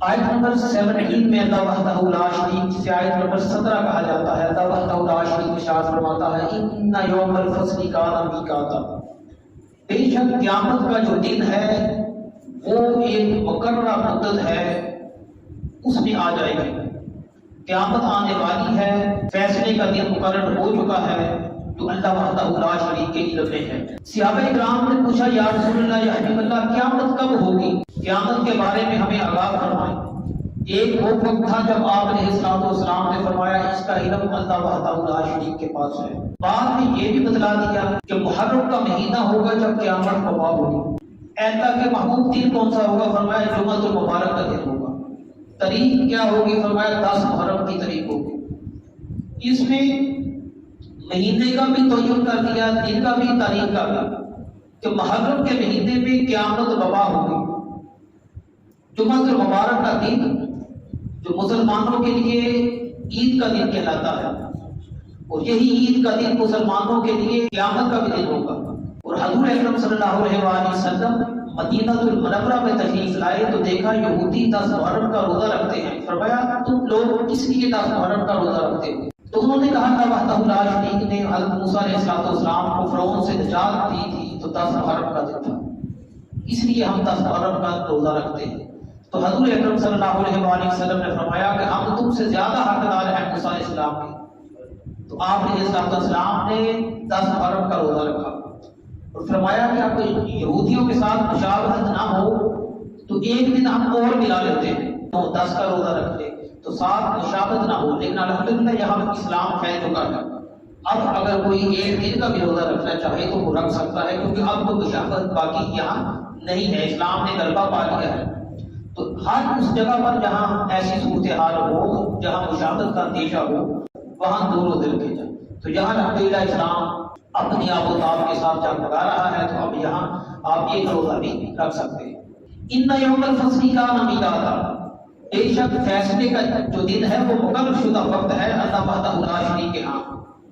آیت نمبر 17 میں اللہ وحدہ لا شریک، جسے آیت نمبر 17 کہا جاتا ہے، اللہ وحدہ لا شریک ارشاد فرماتا ہے ان یوم الفصل کان میقاتا، بے شک قیامت کا جو دن ہے وہ ایک مقررہ مدت ہے، اس میں آ جائے گی۔ قیامت آنے والی ہے، فیصلے کا دن مقرر ہو چکا ہے جو اللہ وحدہ لا شریک کے علم میں ہے۔ صحابہ کرام نے پوچھا یا رسول اللہ یا حبیب اللہ قیامت کب ہوگی؟ قیامت کے بارے میں ہمیں آگاہ فرمائیں۔ ایک وہ وقت تھا جب آپ علیہ الصلوۃ والسلام نے فرمایا اس کا علم اللہ وحدہ لا شریک کے پاس ہے۔ بعد میں یہ بھی بتلا دیا کہ محرم کا مہینہ ہوگا جب قیامت برپا ہوگی۔ اللہ کے محبوب دن کون سا ہوگا؟ فرمایا جمعۃ المبارک کا دن ہوگا۔ تاریخ کیا ہوگی؟ فرمایا 10 محرم کی تاریخ ہوگی۔ اس میں مہینے کا بھی تعین کر دیا، دن کا بھی، تاریخ کا بھی، کہ محرم کے مہینے میں قیامت برپا ہوگی۔ جمعۃ المبارک کا دن جو مسلمانوں کے لیے عید کا دن کہلاتا ہے، اور یہی عید کا دن مسلمانوں کے لیے قیامت کا بھی دن ہوگا۔ اور حضور اکرم صلی اللہ علیہ وآلہ وسلم مدینہ المنورہ میں تشریف لائے تو دیکھا یہودی 10 محرم کا روزہ رکھتے ہیں۔ فرمایا تم لوگ کس لیے 10 محرم کا روزہ رکھتے ہو؟ تو انہوں نے کہا اللہ وحدہ لا شریک نے حضرت موسیٰ علیہ السلام کو فرعون سے نجات دی تھی تو 10 محرم کا دن تھا، اس لیے ہم 10 محرم کا روزہ رکھتے ہیں۔ تو حضور اکرم صلی اللہ علیہ وآلہ وسلم نے فرمایا کہ ہم تم سے زیادہ حقدار ہیں موسیٰ علیہ السلام کے۔ تو آپ علیہ السلام نے 10 محرم کا روزہ رکھا اور فرمایا کہ اب یہودیوں کے ساتھ مشابہت نہ ہو تو ایک دن ہم اور ملا لیتے ہیں، تو 10 کا روزہ رکھ لے تو ساتھ مشابہت نہ ہو۔ لیکن الحمدللہ یہاں اسلام پھیل چکا ہے، اب اگر کوئی ایک دن کا بھی روزہ رکھنا چاہے تو وہ رکھ سکتا ہے، کیونکہ اب کوئی مشابہت باقی یہاں نہیں ہے، اسلام نے غلبہ پا لیا ہے۔ تو ہر اس جگہ پر جہاں ایسی صورتحال ہو، جہاں مشابہت کا اندیشہ ہو، وہاں دو روزے رکھے جائیں۔ تو یہاں الحمدللہ اسلام اپنی آب و تاب کے ساتھ جگمگا رہا ہے، تو اب یہاں آپ ایک روزہ بھی رکھ سکتے ہیں۔ ان یوم الفصل کان میقاتا، بے شک فیصلے کا جو دن ہے وہ مقرر شدہ وقت ہے اللہ وحدہ لا شریک کے ہاں۔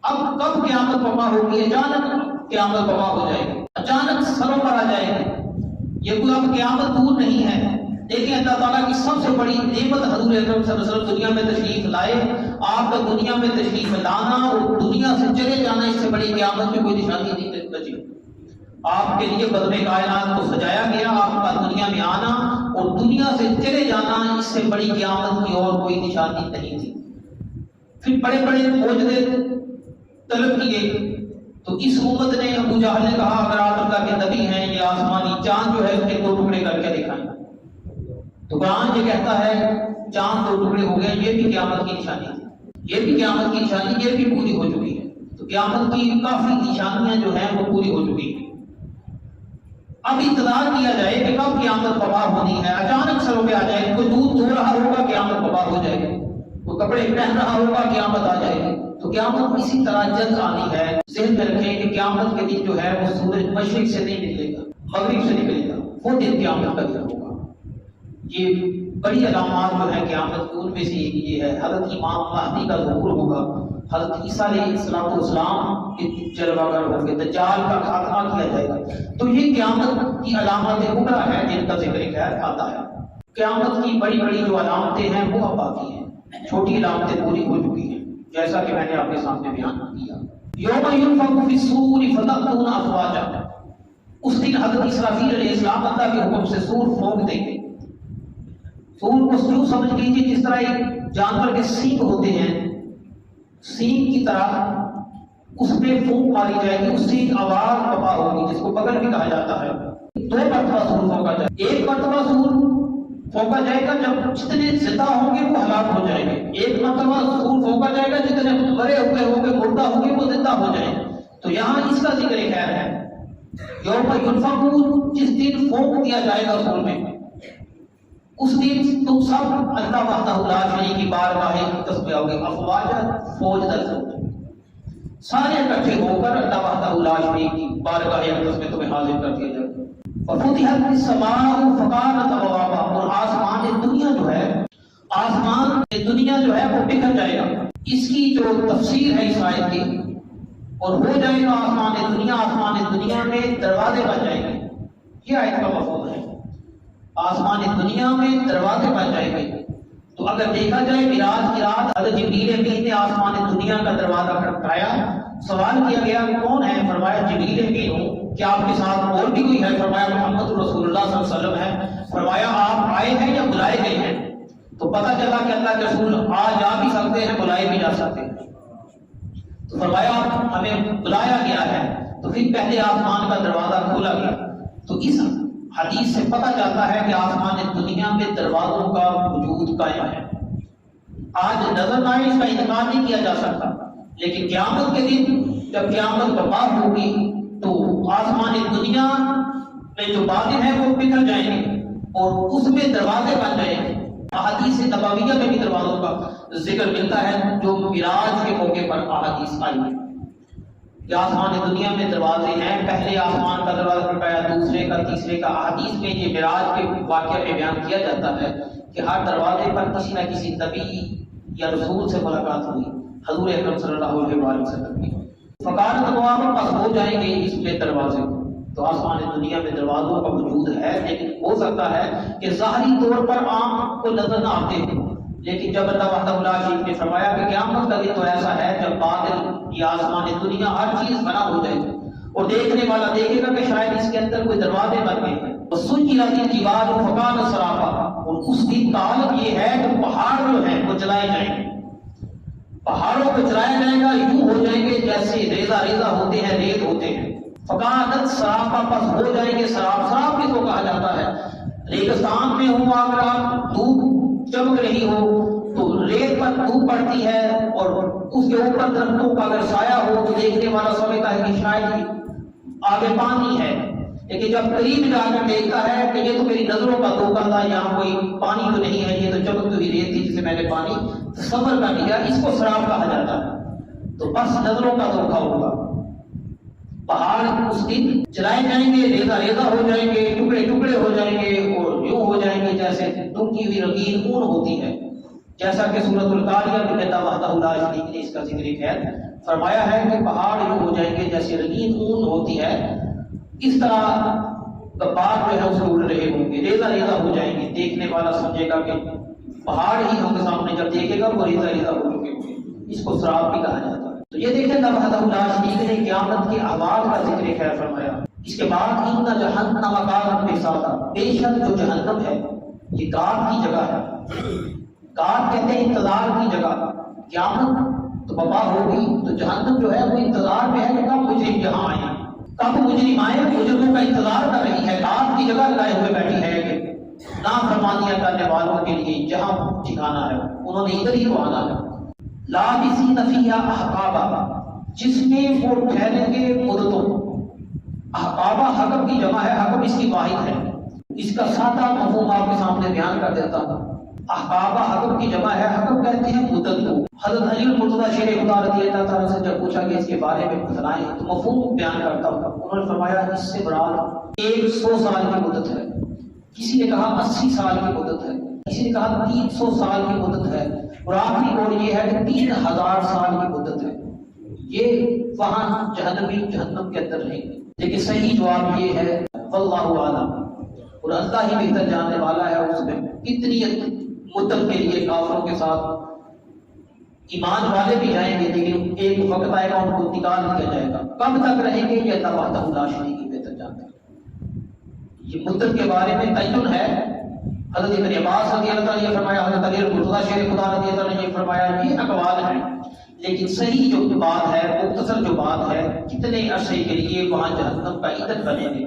اب کب قیامت برپا ہوگی؟ اچانک قیامت برپا ہو جائے گی، اچانک سروں پر آ جائے گی۔ یہ کوئی اب قیامت دور نہیں ہے، لیکن اللہ تعالیٰ کی سب سے بڑی نعمت حضور اکرم صلی اللہ علیہ وسلم دنیا میں تشریف لائے۔ آپ کا دنیا میں تشریف لانا اور دنیا سے چلے جانا، اس سے بڑی قیامت میں کوئی نشانی نہیں بچی۔ آپ کے لیے بدن کائنات کو سجایا گیا، آپ کا دنیا میں آنا اور دنیا سے چلے جانا، اس سے بڑی قیامت کی اور کوئی نشانی نہیں تھی۔ پھر بڑے بڑے معجزے طلب کیے تو اس امت نے، ابو جہل نے کہا اگر آپ اللہ کے نبی ہیں یہ آسمانی چاند جو ہے اس کے 2 ٹکڑے کر کے دکھائیں۔ تو قرآن یہ کہتا ہے چاند 2 ٹکڑے ہو گئے، یہ بھی قیامت کی نشانی تھی، یہ بھی قیامت کی نشانی، یہ بھی پوری ہو چکی ہے۔ تو قیامت کی کافی نشانیاں جو ہیں وہ پوری ہو چکی ہیں۔ اب انتظار کیا جائے کہ کب قیامت برپا ہونی ہے۔ اچانک سروں پہ آ جائے گی، کوئی دودھ دھو رہا ہوگا قیامت برپا ہو جائے گی، کوئی کپڑے پہن رہا ہوگا قیامت آ جائے گی۔ تو قیامت اسی طرح جلد آنی ہے۔ ذہن میں رکھیں کہ قیامت کے دن جو ہے وہ سورج مشرق سے نہیں نکلے گا، مغرب سے نکلے گا، وہ دن قیامت کا دن ہوگا۔ یہ بڑی علامات جو ہے قیامت کی، ان میں سے یہ ہے حضرت امام مہدی کا ظہور ہوگا، حضرت عیسیٰ علیہ السلام کے جلوہ گر ہوں گے، دجال کا خاتمہ کیا جائے گا۔ تو یہ قیامت کی علامات کبریٰ ہے جن کا ذکر خیر آتا ہے۔ قیامت کی بڑی بڑی جو علامتیں ہیں وہ اب باقی ہیں، چھوٹی علامتیں پوری ہو چکی ہیں، جیسا کہ میں نے آپ کے سامنے بیان کیا۔ یوم ینفخ فی الصور فتأتون افواجا، اس دن حضرت اسرافیل علیہ السلام اللہ کے حکم سے سور پھونک دیں گے۔ سور کو یوں سمجھ لیجیے جس طرح ایک جانور کے سینگ ہوتے ہیں، سینگ کی طرح اس پہ پھونک ماری جائے گی، اس سے ایک آواز برپا ہوگی جس کو بغل بھی کہا جاتا ہے۔ 2 مرتبہ سور پھونکا جائے گا، ایک مرتبہ سور پھونکا جائے گا جب جتنے زندہ ہوں گے وہ ہلاک ہو جائیں گے، ایک مرتبہ سور پھونکا جائے گا جتنے مرے ہوئے ہوں گے، مردہ ہوں گے وہ زندہ ہو جائیں گے۔ تو یہاں اس کا ذکر خیر ہے، یوم ینفخ، جس دن پھونک دیا جائے گا سور میں، اس دن تم سب اللہ وحدہ لا شریک کی بارگاہ اقدس میں آؤ گے، افواجا، فوج در فوج، سارے اکٹھے ہو کر اللہ وحدہ لا شریک کی بارگاہ اقدس میں تمہیں حاضر کر دیا جائے گا۔ وفتحت السماء فکانت ابوابا، اور آسمان دنیا جو ہے، آسمان دنیا جو ہے وہ بکھر جائے گا۔ اس کی جو تفسیر ہے اس آیت کی، اور ہو جائے گا آسمان دنیا میں دروازے بن جائیں گے، یہ آیت کا مفہوم ہے۔ آسمان دنیا میں دروازے بن جائیں گے۔ تو اگر دیکھا جائے معراج کی رات حضرت جبریل امین نے آسمان دنیا کا دروازہ کھٹکھٹایا، سوال کیا گیا کون ہے؟ فرمایا جبریل امین ہوں۔ کیا آپ کے ساتھ اور بھی کوئی ہے؟ فرمایا محمد رسول اللہ صلی اللہ علیہ وسلم ہے۔ فرمایا آپ آئے ہیں یا بلائے گئے ہیں؟ تو پتہ چلا کہ اللہ کے رسول آج آ بھی سکتے ہیں، بلائے بھی جا سکتے ہیں۔ تو فرمایا ہمیں بلایا گیا ہے، تو پھر پہلے آسمان کا دروازہ کھولا گیا۔ تو اس حدیث سے پتہ چلتا ہے کہ آسمان دنیا میں دروازوں کا وجود قائم ہے۔ آج نظر نہ آئے اس کا انکار نہیں کیا جا سکتا، لیکن قیامت کے دن جب قیامت برپا ہوگی تو آسمان دنیا میں جو باطن ہے وہ بکھر جائیں گے اور اس میں دروازے بن جائیں گے۔ احادیث نبویہ میں بھی دروازوں کا ذکر ملتا ہے جو معراج کے موقع پر احادیث آئی ہے کہ آسمان دنیا میں دروازے ہیں، پہلے آسمان کا دروازہ کھٹکھٹایا، دوسرے کا، تیسرے کا۔ احادیث میں یہ معراج کے واقعہ میں بیان کیا جاتا ہے کہ ہر دروازے پر کسی نہ کسی نبی یا رسول سے ملاقات ہوئی، حضور اکرم صلی اللہ علیہ وسلم کی۔ فقارت انوار پاس ہو جائیں گے اس میں دروازے۔ تو آسمان دنیا میں دروازوں کا وجود ہے، لیکن ہو سکتا ہے کہ ظاہری طور پر عام کو نظر نہ آتے ہیں، لیکن جب اللہ وحدہ لا شریک نے فرمایا کہ قیامت کا دن تو ایسا ہے جب باطل یا آسمان دنیا ہر چیز بنا ہو جائے گی اور دیکھنے والا دیکھے گا کہ شاید اس کے اندر کوئی دروازے بن گئے ہیں۔ سجلت الجبال فکانت سرابا، اور اس دن کا عالم یہ ہے کہ پہاڑ جو ہیں وہ جلائے جائیں گے، پہاڑوں کو جلایا جائے گا، یوں ہو جائیں گے جیسے ریزہ ریزہ ہوتے ہیں، ریت ہوتے ہیں۔ فکانت سرابا، پس ہو جائیں گے سراب۔ سراب کس کو کہا جاتا ہے؟ ریگستان میں ہوں اگر آپ دھوپ چمک رہی ہو تو ریت پر دھوپ پڑتی ہے اور اس کے اوپر درختوں کا اگر سایہ ہو تو دیکھنے والا سمجھتا ہے کہ شاید آگے پانی ہے، لیکن جب قریب جا کر دیکھتا ہے کہ یہ تو میری نظروں کا دھوکہ تھا، یہاں کوئی پانی تو نہیں ہے، یہ تو چمکتی ہوئی ریت تھی جسے میں نے پانی تصور کر لیا، اس کو سراب کہا جاتا ہے۔ تو بس نظروں کا دھوکہ ہوگا۔ پہاڑ اس دن جلائے جائیں گے، ریزہ ریزہ ہو جائیں گے، ٹکڑے ٹکڑے ہو جائیں گے اور یوں ہو جائیں گے جیسے دھنکی ہوئی رنگین اون ہوتی ہے، جیسا کہ سورۃ القاریہ میں اللہ وحدہ لا شریک نے اس کا ذکر خیر فرمایا ہے کہ پہاڑ یوں ہو جائیں گے جیسے رنگین اون ہوتی ہے، اس طرح غبار جو ہے اس کو اڑ رہے ہوں گے، ریزہ ریزہ ہو جائیں گے۔ دیکھنے والا سمجھے گا کہ پہاڑ ہی ہوں گے سامنے، جب دیکھے گا وہ ریزہ ریزہ ہو چکے ہوں گے، اس کو سراب بھی کہا جاتا ہے۔ تو یہ دیکھیں اللہ وحدہ لا شریک نے قیامت کے احوال کا ذکر خیر فرمایا۔ اس کے بعد ان جہنم کانت مرصادا، بے شک جو جہنم ہے یہ گارڈ کی جگہ ہے۔ گارڈ کہتے ہیں انتظار کی جگہ۔ قیامت تو وبا ہوگی تو جہنم جو ہے وہ انتظار میں ہے کہ کب مجرم یہاں آئے، کب مجرم آئے، مجرموں کا انتظار کر رہی ہے، گارڈ کی جگہ لگائے ہوئے بیٹھی ہے کہ نافرمانیاں کرنے والوں کے لیے جہاں ٹھکانا ہے انہوں نے ادھر ہی کو آنا ہے۔ لابسین فیہا احقابا، جس میں وہ ٹھہریں گے مدتوں۔ احقابا حقب کی جمع ہے، حقب اس کی واحد ہے، اس کا سادہ مفہوم آپ کے سامنے بیان کر دیتا ہوں۔ احقابا حقب کی جمع ہے، حقب کہتے ہیں مدت کو۔ حضرت علی المرتضیٰ شیر خدا رضی اللہ تعالیٰ سے جب پوچھا کہ اس کے بارے میں بتلائیں تو مفہوم بیان کرتا ہوں، انہوں نے فرمایا اس سے مراد 100 سال کی مدت ہے، کسی نے کہا 80 سال کی مدت ہے، کسی نے کہا 300 سال کی مدت ہے، اور آخری قول یہ ہے کہ 3000 سال کی مدت ہے۔ یہ وہاں جہنم کے اندر رہیں گے، لیکن صحیح جواب یہ ہے واللہ اعلم، اور اللہ ہی بہتر جاننے والا ہے اس میں کتنی مدت کے لیے کافروں کے ساتھ ایمان والے بھی جائیں گے، لیکن ایک وقت آئے گا ان کو نکال دیا جائے گا، کب تک رہیں گے یہ اللہ وحدہ لا شریک کی بہتر جانتا ہے۔ یہ مدت کے بارے میں تعین ہے، حضرت ابن عباس رضی اللہ عنہ نے فرمایا، حضرت علی المرتضیٰ شیر خدا رضی اللہ عنہ نے فرمایا، یہ اقوال ہیں، لیکن صحیح جو بات ہے، مختصر جو بات ہے، کتنے عرصے کے لیے وہاں جہنم کا ایندھن بنے گے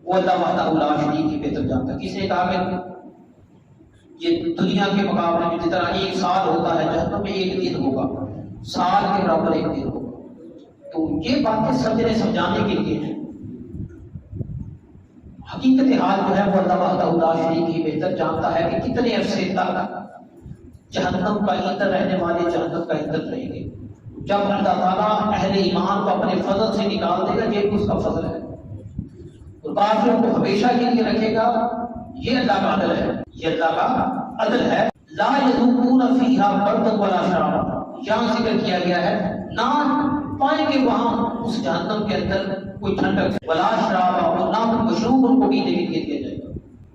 وہ اللہ وحدہ لا شریک کی بہتر جانتا ہے۔ کسی نے کہا کہ یہ دنیا کے مقابلے میں جتنا 1 سال ہوتا ہے جہنم میں 1 دن ہوگا، سال کے برابر 1 دن ہوگا۔ تو یہ باتیں سمجھنے سمجھانے کے لیے ہیں، حقیقت حال جو ہے وہ اللہ وحدہ لا شریک ہی بہتر جانتا ہے کہ کتنے عرصے تک جہنم کا ایندھن رہنے والے جہنم کا ایندھن رہیں گے۔ جب اللہ تعالیٰ اہل ایمان کو اپنے فضل سے نکال دے گا، یہ اس کا فضل ہے، اور کافروں کو ہمیشہ کے لیے رکھے گا، یہ اللہ کا عدل ہے، یہ اللہ کا عدل ہے۔ لا یذوقون فیہا بردا ولا شرابا، یہاں ذکر کیا گیا ہے نہ پائیں گے وہاں اس جہنم کے اندر کوئی ٹھنڈک، ولا شرابا، اور نہ مشروب ان کو پینے کے لیے دیا جائے گا۔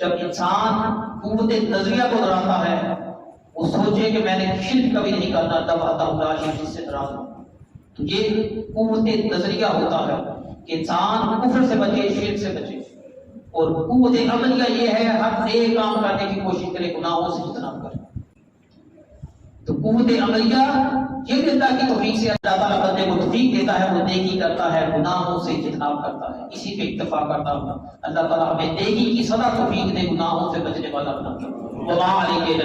جب انسان قوت نظریہ کو دہراتا ہے، وہ سوچے کہ میں نے شرک کبھی نہیں کرنا، تب آتا ہوں لا شریک سے ڈرانا. تو یہ قوت نظریہ ہوتا ہے کہ انسان کفر سے بچے، شرک سے بچے. اور قوت عملیہ یہ ہے ہر نیک کام کرنے کی کوشش کرے، گناہوں سے اجتناب کرے. تو قوت عملیہ یہ اللہ کی توفیق سے اللہ تعالیٰ بندے کو توفیق دیتا ہے، وہ نیکی کرتا ہے، گناہوں سے اجتناب کرتا ہے. اسی پہ اکتفا کرتا ہوں. اللہ تعالیٰ ہمیں نیکی کی سدا توفیق دے، گناہوں سے بچنے والا بنا. وما علیہ